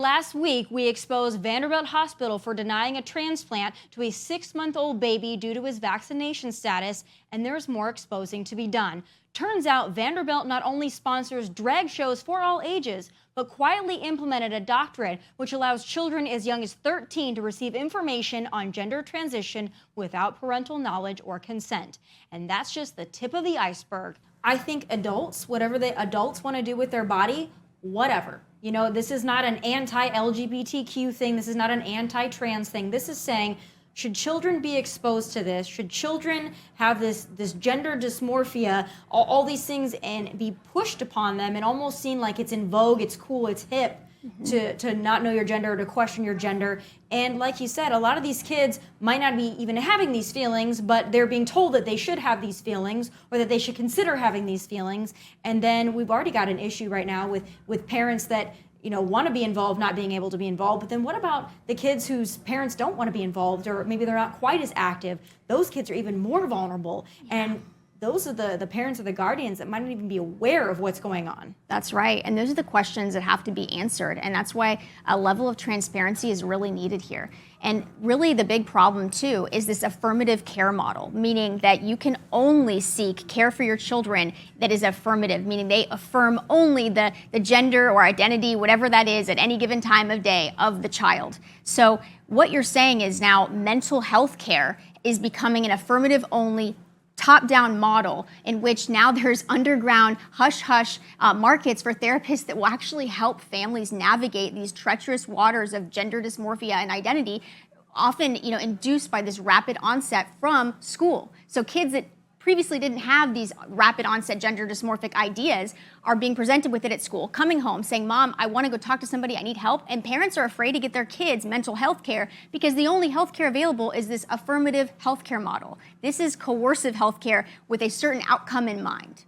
Last week, we exposed Vanderbilt Hospital for denying a transplant to a 6-month-old baby due to his vaccination status, and there's more exposing to be done. Turns out Vanderbilt not only sponsors drag shows for all ages, but quietly implemented a doctrine which allows children as young as 13 to receive information on gender transition without parental knowledge or consent. And that's just the tip of the iceberg. I think adults, whatever the adults want to do with their body, whatever. You know, this is not an anti-LGBTQ thing. This is not an anti-trans thing. This is saying, should children be exposed to this? Should children have this gender dysmorphia, all these things, and be pushed upon them and almost seen like it's in vogue, it's cool, it's hip to not know your gender or to question your gender? And like you said, a lot of these kids might not be even having these feelings, but they're being told that they should have these feelings or that they should consider having these feelings. And then we've already got an issue right now with parents that want to be involved not being able to be involved. But then what about the kids whose parents don't want to be involved, or maybe they're not quite as active? Those kids are even more vulnerable. And those are the parents or the guardians that might not even be aware of what's going on. That's right. And those are the questions that have to be answered. And that's why a level of transparency is really needed here. And really the big problem too is this affirmative care model, meaning that you can only seek care for your children that is affirmative, meaning they affirm only the gender or identity, whatever that is at any given time of day of the child. So what you're saying is now mental health care is becoming an affirmative only top-down model in which now there's underground hush-hush markets for therapists that will actually help families navigate these treacherous waters of gender dysmorphia and identity, often induced by this rapid onset from school. So kids that previously didn't have these rapid onset gender dysmorphic ideas are being presented with it at school, coming home saying, Mom, I want to go talk to somebody, I need help. And parents are afraid to get their kids mental health care because the only health care available is this affirmative health care model. This is coercive health care with a certain outcome in mind.